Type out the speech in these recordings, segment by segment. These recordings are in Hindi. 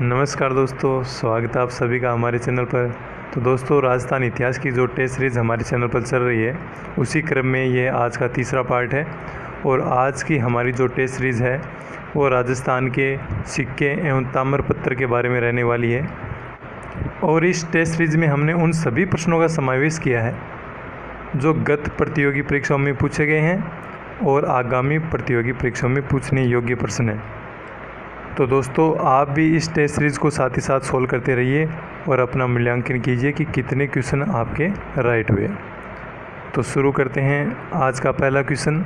नमस्कार दोस्तों, स्वागत है आप सभी का हमारे चैनल पर। तो दोस्तों, राजस्थान इतिहास की जो टेस्ट सीरीज़ हमारे चैनल पर चल रही है, उसी क्रम में ये आज का तीसरा पार्ट है। और आज की हमारी जो टेस्ट सीरीज़ है वो राजस्थान के सिक्के एवं ताम्रपत्र के बारे में रहने वाली है। और इस टेस्ट सीरीज़ में हमने उन सभी प्रश्नों का समावेश किया है जो गत प्रतियोगी परीक्षाओं में पूछे गए हैं और आगामी प्रतियोगी परीक्षाओं में पूछने योग्य प्रश्न हैं। तो दोस्तों, आप भी इस टेस्ट सीरीज़ को साथ ही साथ सोल्व करते रहिए और अपना मूल्यांकन कीजिए कि कितने क्वेश्चन आपके राइट हुए। तो शुरू करते हैं आज का पहला क्वेश्चन।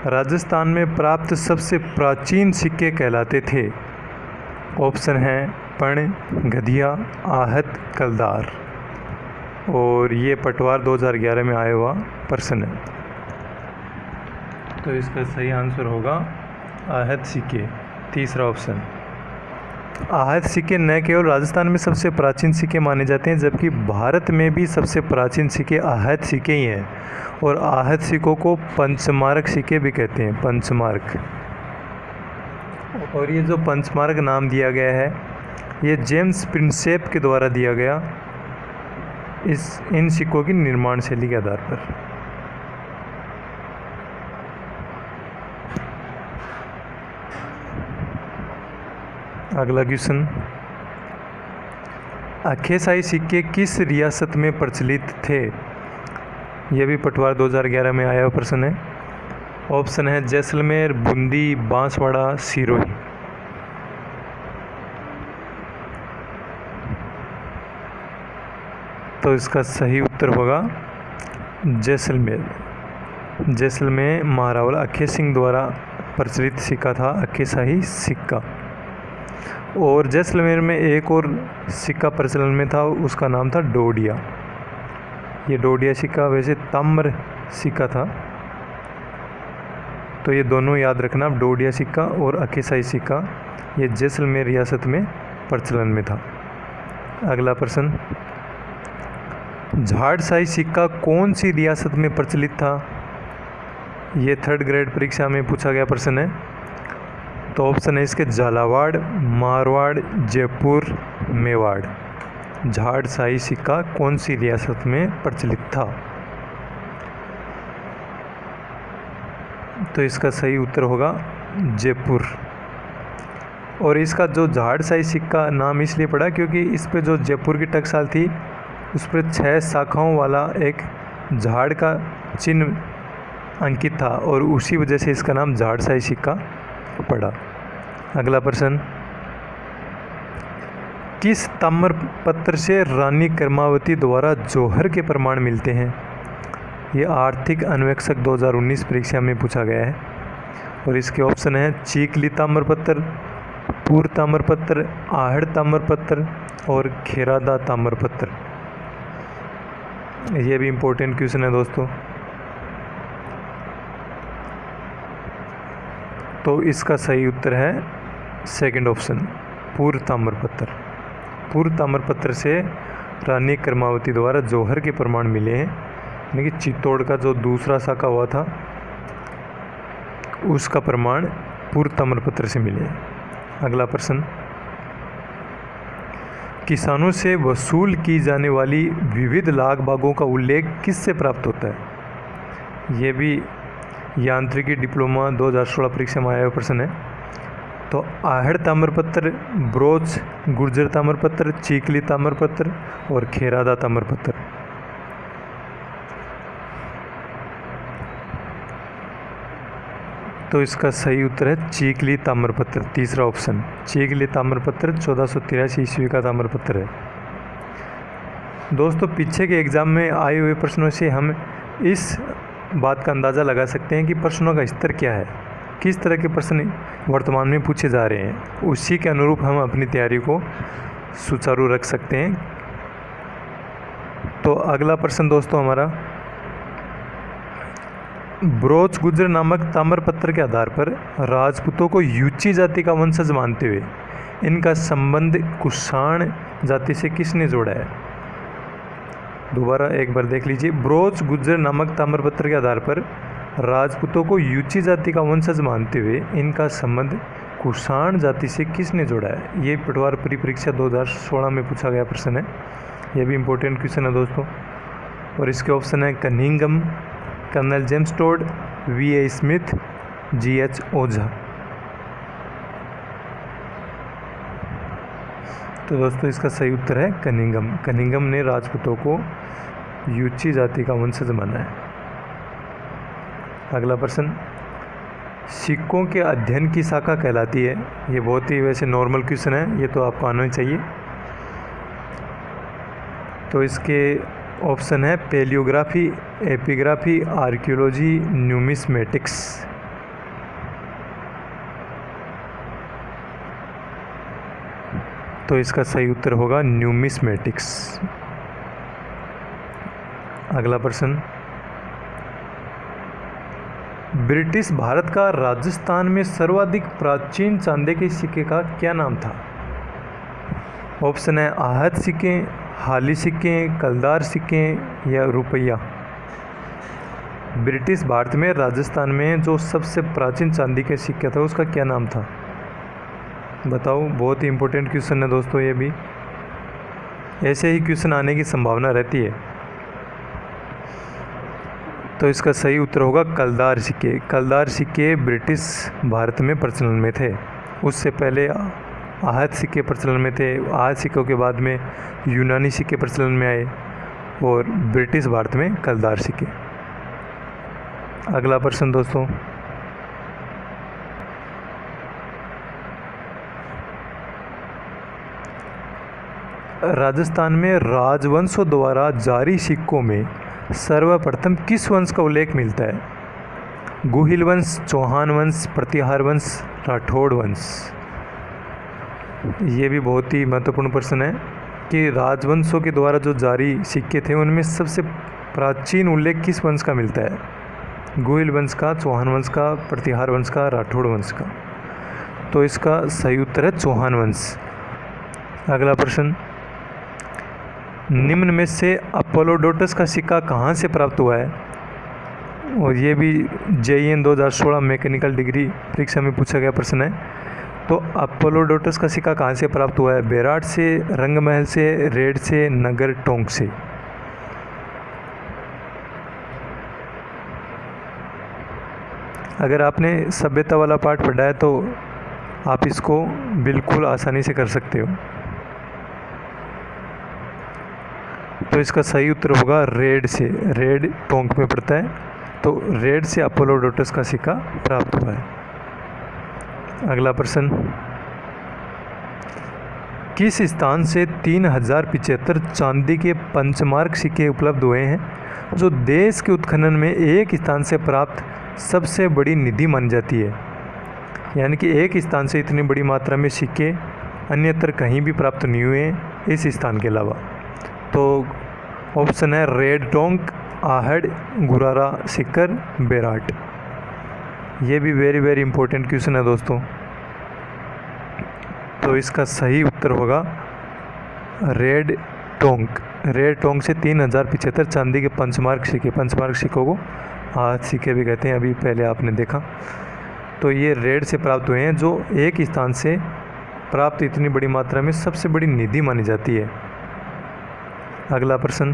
राजस्थान में प्राप्त सबसे प्राचीन सिक्के कहलाते थे। ऑप्शन हैं पण, गधिया, आहत, कलदार। और ये पटवार 2011 में आया हुआ प्रश्न है। तो इसका सही आंसर होगा आहत सिक्के, तीसरा ऑप्शन। आहत सिक्के न केवल राजस्थान में सबसे प्राचीन सिक्के माने जाते हैं, जबकि भारत में भी सबसे प्राचीन सिक्के आहत सिक्के ही हैं। और आहत सिक्कों को पंचमार्क सिक्के भी कहते हैं, पंचमार्क। और ये जो पंचमार्क नाम दिया गया है, ये जेम्स प्रिंसेप के द्वारा दिया गया इन सिक्कों की निर्माण शैली के आधार पर। अगला क्वेश्चन, अक्खेसाई सिक्के किस रियासत में प्रचलित थे? यह भी पटवार 2011 में आया हुआ प्रश्न है। ऑप्शन है जैसलमेर, बूंदी, बांसवाड़ा, सिरोही। तो इसका सही उत्तर होगा जैसलमेर। जैसलमेर महारावल अक्खे सिंह द्वारा प्रचलित सिक्का था अक्खेसाई सिक्का। और जैसलमेर में एक और सिक्का प्रचलन में था, उसका नाम था डोडिया। ये डोडिया सिक्का वैसे ताम्र सिक्का था। तो ये दोनों याद रखना, डोडिया सिक्का और अक्खेसाई सिक्का, ये जैसलमेर रियासत में प्रचलन में था। अगला प्रश्न, झाड़साई सिक्का कौन सी रियासत में प्रचलित था? ये 3rd ग्रेड परीक्षा में पूछा गया प्रश्न है। तो ऑप्शन है इसके झालावाड़, मारवाड़, जयपुर, मेवाड़। झाड़साई सिक्का कौन सी रियासत में प्रचलित था? तो इसका सही उत्तर होगा जयपुर। और इसका जो झाड़साई सिक्का नाम इसलिए पड़ा क्योंकि इस पे जो जयपुर की टकसाल थी, उस पर 6 शाखाओं वाला एक झाड़ का चिन्ह अंकित था, और उसी वजह से इसका नाम झाड़साई सिक्का पड़ा। अगला प्रश्न, किस ताम्रपत्र से रानी कर्मावती द्वारा जौहर के प्रमाण मिलते हैं? ये आर्थिक अन्वेक्षक 2019 परीक्षा में पूछा गया है। और इसके ऑप्शन है चीकली ताम्रपत्र, पूर ताम्रपत्र, आहड़ ताम्रपत्र और खेरादा ताम्रपत्र। ये भी इम्पोर्टेंट क्वेश्चन है दोस्तों। तो इसका सही उत्तर है सेकंड ऑप्शन, पूर्व ताम्रपत्र। पूर्व ताम्रपत्र से रानी कर्मावती द्वारा जौहर के प्रमाण मिले हैं, यानी कि चित्तौड़ का जो दूसरा शाखा हुआ था, उसका प्रमाण पूर्व ताम्रपत्र से मिले। अगला प्रश्न, किसानों से वसूल की जाने वाली विविध लाग बागों का उल्लेख किससे प्राप्त होता है? ये भी यांत्रिकी डिप्लोमा 2016 परीक्षा में आया हुआ प्रश्न है। तो आहड़ ताम्रपत्र, ब्रोच गुर्जर ताम्रपत्र, चीकली ताम्रपत्र और खेरादा ताम्रपत्र। तो इसका सही उत्तर है चीकली ताम्रपत्र, तीसरा ऑप्शन। चीकली ताम्रपत्र 1483 ईस्वी का ताम्रपत्र है। दोस्तों, पीछे के एग्ज़ाम में आए हुए प्रश्नों से हम इस बात का अंदाज़ा लगा सकते हैं कि प्रश्नों का स्तर क्या है, किस तरह के प्रश्न वर्तमान में पूछे जा रहे हैं। उसी के अनुरूप हम अपनी तैयारी को सुचारू रख सकते हैं। तो अगला प्रश्न दोस्तों हमारा, ब्रोच गुर्जर नामक ताम्रपत्र के आधार पर राजपूतों को यूची जाति का वंशज मानते हुए इनका संबंध कुषाण जाति से किसने जोड़ा है? दोबारा एक बार देख लीजिए। ब्रोच गुर्जर नामक ताम्रपत्र के आधार पर राजपूतों को यूची जाति का वंशज मानते हुए इनका संबंध कुषाण जाति से किसने जोड़ा है? ये पटवार परिपरीक्षा 2016 में पूछा गया प्रश्न है। ये भी इम्पोर्टेंट क्वेश्चन है दोस्तों। और इसके ऑप्शन है Cunningham, colonel James Tod, V.A. Smith, G.H. Ojha. तो दोस्तों इसका सही उत्तर है कनिंघम। कनिंघम ने राजपूतों को यूची जाति का वंशज माना है। अगला प्रश्न, सिक्कों के अध्ययन की शाखा कहलाती है? ये बहुत ही वैसे नॉर्मल क्वेश्चन है, ये तो आपको आना ही चाहिए। तो इसके ऑप्शन है पैलियोग्राफी, एपिग्राफी, आर्कियोलॉजी, न्यूमिस्मेटिक्स। तो इसका सही उत्तर होगा न्यूमिस्मेटिक्स। अगला प्रश्न, ब्रिटिश भारत का राजस्थान में सर्वाधिक प्राचीन चांदी के सिक्के का क्या नाम था? ऑप्शन है आहत सिक्के, हाली सिक्के, कलदार सिक्के या रुपया। ब्रिटिश भारत में राजस्थान में जो सबसे प्राचीन चांदी के सिक्का था उसका क्या नाम था? बताओ, बहुत ही इम्पोर्टेंट क्वेश्चन है दोस्तों। ये भी ऐसे ही क्वेश्चन आने की संभावना रहती है। तो इसका सही उत्तर होगा कलदार सिक्के। कलदार सिक्के ब्रिटिश भारत में प्रचलन में थे। उससे पहले आहत सिक्के प्रचलन में थे। आहत सिक्कों के बाद में यूनानी सिक्के प्रचलन में आए और ब्रिटिश भारत में कलदार सिक्के। अगला प्रश्न दोस्तों, राजस्थान में राजवंशों द्वारा जारी सिक्कों में सर्वप्रथम किस वंश का उल्लेख मिलता है? गुहिल वंश, चौहान वंश, प्रतिहार वंश, राठौड़ वंश। ये भी बहुत ही महत्वपूर्ण प्रश्न है कि राजवंशों के द्वारा जो जारी सिक्के थे उनमें सबसे प्राचीन उल्लेख किस वंश का मिलता है? गुहिल वंश का, चौहान वंश का, प्रतिहार वंश का, राठौड़ वंश का। तो इसका सही उत्तर है चौहान वंश। अगला प्रश्न, निम्न में से अपोलोडोटस का सिक्का कहाँ से प्राप्त हुआ है? और ये भी JEN 2016 मैकेनिकल डिग्री परीक्षा में पूछा गया प्रश्न है। तो अपोलोडोटस का सिक्का कहाँ से प्राप्त हुआ है? बेराट से, रंगमहल से, रेड से, नगर टोंक से। अगर आपने सभ्यता वाला पाठ पढ़ा है तो आप इसको बिल्कुल आसानी से कर सकते हो। तो इसका सही उत्तर होगा रेड से। रेड टोंक में पड़ता है, तो रेड से अपोलोडोटस का सिक्का प्राप्त हुआ है। अगला प्रश्न, किस स्थान से 3075 चांदी के पंचमार्क सिक्के उपलब्ध हुए हैं, जो देश के उत्खनन में एक स्थान से प्राप्त सबसे बड़ी निधि मानी जाती है? यानी कि एक स्थान से इतनी बड़ी मात्रा में सिक्के अन्यत्र कहीं भी प्राप्त नहीं हुए इस स्थान के अलावा। तो ऑप्शन है रेड टोंक, आहड़, गुरारा, सिक्कर, बेराट। ये भी वेरी इंपॉर्टेंट क्वेश्चन है दोस्तों। तो इसका सही उत्तर होगा रेड टोंक। रेड टोंक से 3075 चांदी के पंचमार्क सिक्के, पंचमार्क सिक्कों को हाथ सिक्के भी कहते हैं, अभी पहले आपने देखा। तो ये रेड से प्राप्त हुए हैं, जो एक स्थान से प्राप्त इतनी बड़ी मात्रा में सबसे बड़ी निधि मानी जाती है। अगला प्रश्न,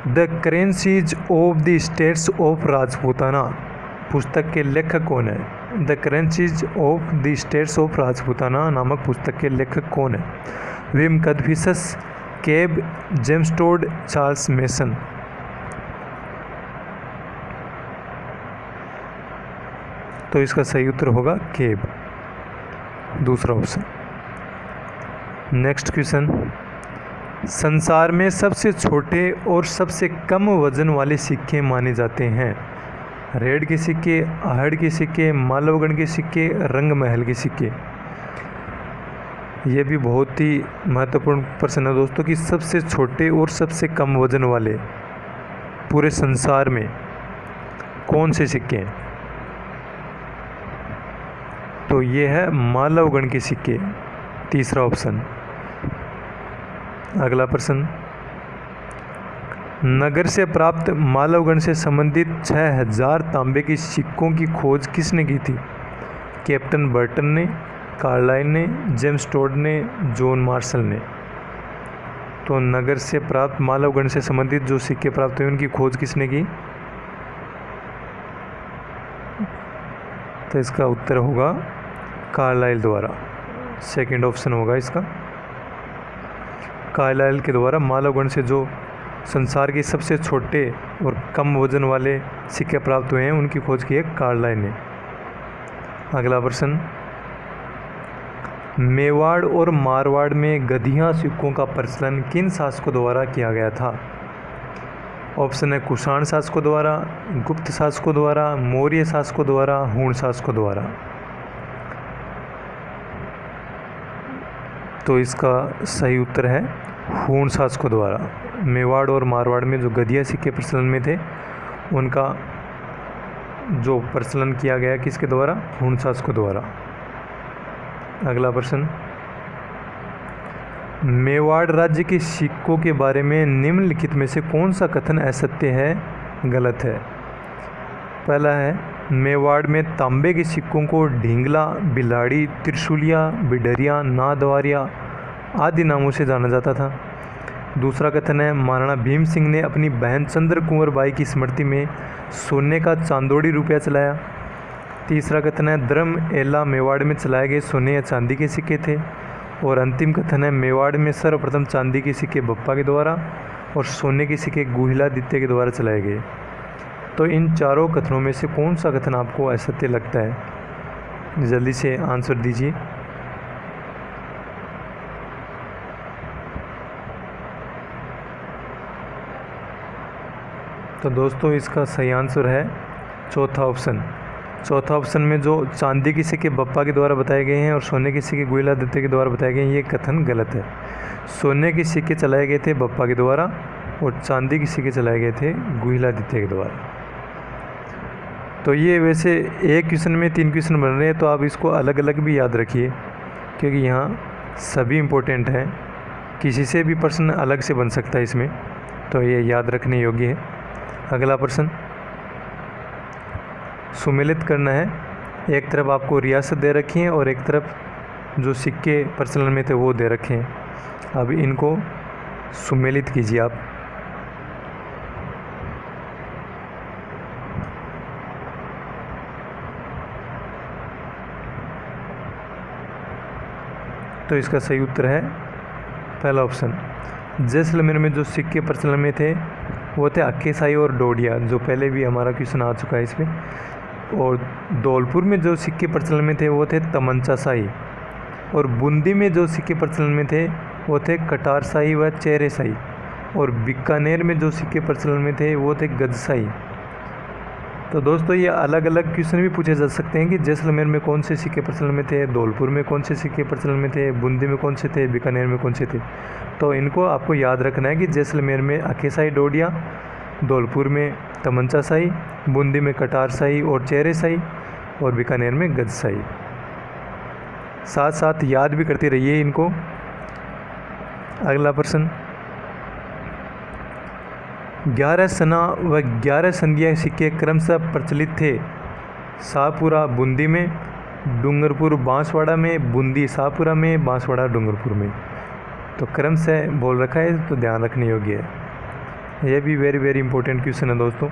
the currencies of the states of Rajputana पुस्तक के लेखक कौन है? The currencies of the states of Rajputana नामक पुस्तक के लेखक कौन है? Wima Kadphises, Webb, James Tod, Charles Masson. तो इसका सही उत्तर होगा केब, दूसरा ऑप्शन। नेक्स्ट क्वेश्चन, संसार में सबसे छोटे और सबसे कम वजन वाले सिक्के माने जाते हैं? रेड के सिक्के, आहड़ के सिक्के, मालवगढ़ के सिक्के, रंगमहल के सिक्के। ये भी बहुत ही महत्वपूर्ण प्रश्न है दोस्तों कि सबसे छोटे और सबसे कम वजन वाले पूरे संसार में कौन से सिक्के हैं? तो ये है मालवगढ़ के सिक्के, तीसरा ऑप्शन। अगला प्रश्न, नगर से प्राप्त मालवगण से संबंधित 6000 तांबे के सिक्कों की खोज किसने की थी? कैप्टन बर्टन ने, कार्लाइल ने, जेम्स टोड ने, जॉन मार्शल ने। तो नगर से प्राप्त मालवगण से संबंधित जो सिक्के प्राप्त हुए उनकी खोज किसने की? तो इसका उत्तर होगा कार्लाइल द्वारा। सेकंड ऑप्शन होगा इसका। कार्लाइल के द्वारा मालवगण से जो संसार के सबसे छोटे और कम वजन वाले सिक्के प्राप्त हुए हैं उनकी खोज की है कार्लाइल ने। अगला प्रश्न, मेवाड़ और मारवाड़ में गधिया सिक्कों का प्रचलन किन शासकों द्वारा किया गया था? ऑप्शन है कुषाण शासकों द्वारा, गुप्त शासकों द्वारा, मौर्य शासकों द्वारा, हूण शासकों द्वारा। तो इसका सही उत्तर है हूण शासकों द्वारा। मेवाड़ और मारवाड़ में जो गधिया सिक्के प्रचलन में थे उनका जो प्रचलन किया गया किसके द्वारा? हूण शासकों द्वारा। अगला प्रश्न, मेवाड़ राज्य के सिक्कों के बारे में निम्नलिखित में से कौन सा कथन असत्य है, गलत है? पहला है, मेवाड़ में तांबे के सिक्कों को ढींगला, बिलाड़ी, त्रिशूलिया, बिडरिया, नादवारिया आदि नामों से जाना जाता था। दूसरा कथन है, महाराणा भीम सिंह ने अपनी बहन चंद्र कुंवर बाई की स्मृति में सोने का चांदोड़ी रुपया चलाया। तीसरा कथन है, द्रम एला मेवाड़ में चलाए गए सोने या चांदी के सिक्के थे। और अंतिम कथन है, मेवाड़ में सर्वप्रथम चांदी के सिक्के बप्पा के द्वारा और सोने के सिक्के गुहिलादित्य के द्वारा चलाए गए। तो इन चारों कथनों में से कौन सा कथन आपको असत्य लगता है? जल्दी से आंसर दीजिए। तो दोस्तों इसका सही आंसर है चौथा ऑप्शन। चौथा ऑप्शन में जो चांदी के सिक्के बप्पा के द्वारा बताए गए हैं और सोने के सिक्के गुहिलादित्य के द्वारा बताए गए हैं, ये कथन गलत है। सोने के सिक्के चलाए गए थे बप्पा के द्वारा और चांदी के सिक्के चलाए गए थे गुहिलादित्य के द्वारा। तो ये वैसे एक क्वेश्चन में 3 क्वेश्चन बन रहे हैं, तो आप इसको अलग अलग भी याद रखिए क्योंकि यहाँ सभी इम्पोर्टेंट हैं, किसी से भी प्रश्न अलग से बन सकता है इसमें, तो ये याद रखने योग्य है। अगला प्रश्न सुमेलित करना है। एक तरफ आपको रियासत दे रखी है और एक तरफ जो सिक्के प्रचलन में थे वो दे रखे हैं। अब इनको सुमेलित कीजिए आप। तो इसका सही उत्तर है पहला ऑप्शन। जैसलमेर में जो सिक्के प्रचलन में थे वो थे अक्केशाही और डोडिया, जो पहले भी हमारा क्वेश्चन आ चुका है इसमें। और धौलपुर में जो सिक्के प्रचलन में थे वो थे तमंचाशाही। और बूंदी में जो सिक्के प्रचलन में थे वो थे कटारशाही व चेहरेशाही। और बीकानेर में जो सिक्के प्रचलन में थे वो थे गजशाही। तो दोस्तों ये अलग अलग क्वेश्चन भी पूछे जा सकते हैं कि जैसलमेर में कौन से सिक्के प्रचलन में थे, धौलपुर में कौन से सिक्के प्रचलन में थे, बूंदी में कौन से थे, बीकानेर में कौन से थे। तो इनको आपको याद रखना है कि जैसलमेर में अक्केशाही डोडिया, धौलपुर में तमंचाशाही, बूंदी में कटारशाही और चेहरेशाही और बीकानेर में गजशाही। साथ साथ याद भी करते रहिए इनको। अगला प्रश्न, 11 सना व 11 संधिया सिक्के क्रमशः प्रचलित थे। शाहपुरा बूंदी में, डूंगरपुर बांसवाड़ा में, बूंदी शाहपुरा में, बांसवाड़ा डूंगरपुर में। तो क्रमशः बोल रखा है तो ध्यान रखने योग्य है। यह भी वेरी इंपॉर्टेंट क्वेश्चन है दोस्तों।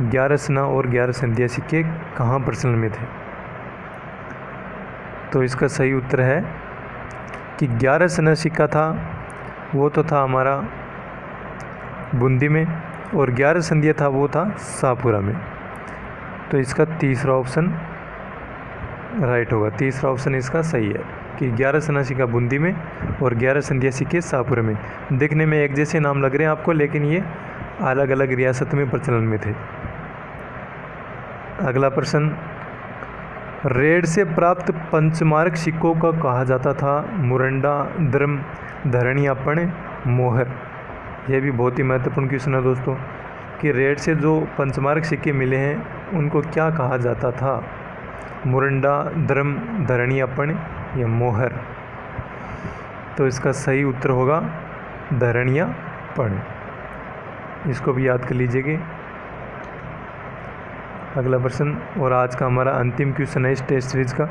11 सना और 11 संधिया सिक्के कहाँ प्रचलन में थे? तो इसका सही उत्तर है कि 11 सना सिक्का था वो तो था हमारा बूंदी में और 11 संधिया था वो था शाहपुरा में। तो इसका तीसरा ऑप्शन राइट होगा। तीसरा ऑप्शन इसका सही है कि 11 सना सिक्का बूंदी में और 11 संधिया सिक्के शाहपुरा में। देखने में एक जैसे नाम लग रहे हैं आपको, लेकिन ये अलग अलग रियासत में प्रचलन में थे। अगला प्रश्न, रेड से प्राप्त पंचमार्क सिक्कों का कहा जाता था मुरंडा, द्रम, धरणियापण, मोहर। यह भी बहुत ही महत्वपूर्ण क्वेश्चन है दोस्तों कि रेड से जो पंचमार्क सिक्के मिले हैं उनको क्या कहा जाता था? मुरंडा, द्रम, धरणियापण या मोहर। तो इसका सही उत्तर होगा धरणियापण। इसको भी याद कर लीजिएगा। अगला प्रश्न और आज का हमारा अंतिम क्वेश्चन है इस टेस्ट सीरीज का।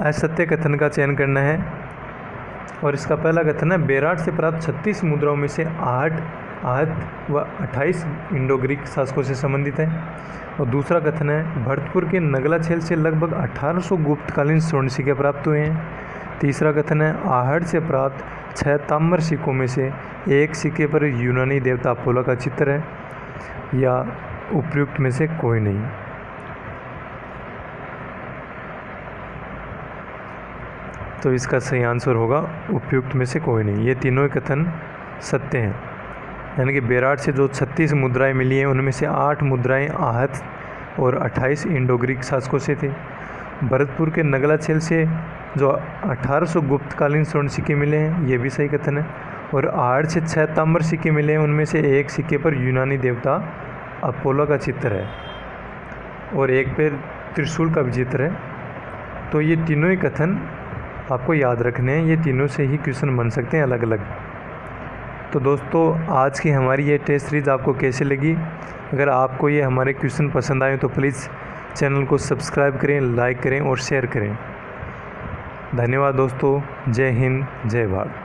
असत्य कथन का चयन करना है और इसका पहला कथन है बेराट से प्राप्त 36 मुद्राओं में से 8 आहत व 28 इंडो ग्रीक शासकों से संबंधित है। और दूसरा कथन है भरतपुर के नगला छेल से लगभग 1800 गुप्तकालीन स्वर्ण सिक्के प्राप्त हुए हैं। तीसरा कथन है आहड़ से प्राप्त 6 ताम्र सिक्कों में से एक सिक्के पर यूनानी देवता अपोलो का चित्र है या उपयुक्त में से कोई नहीं। तो इसका सही आंसर होगा उपयुक्त में से कोई नहीं। ये तीनों ही कथन सत्य हैं। यानी कि बेराट से जो 36 मुद्राएं मिली हैं उनमें से 8 मुद्राएं आहत और 28 इंडो ग्रीक शासकों से थे। भरतपुर के नगला छेल से जो 1800 गुप्तकालीन स्वर्ण सिक्के मिले हैं ये भी सही कथन है। और आहड़ से 6 ताम्र सिक्के मिले हैं उनमें से एक सिक्के पर यूनानी देवता अपोलो का चित्र है और एक पे त्रिशूल का भी चित्र है। तो ये तीनों ही कथन आपको याद रखने हैं। ये तीनों से ही क्वेश्चन बन सकते हैं अलग अलग। तो दोस्तों आज की हमारी ये टेस्ट सीरीज़ आपको कैसे लगी? अगर आपको ये हमारे क्वेश्चन पसंद आए तो प्लीज़ चैनल को सब्सक्राइब करें, लाइक करें और शेयर करें। धन्यवाद दोस्तों। जय हिंद, जय भारत।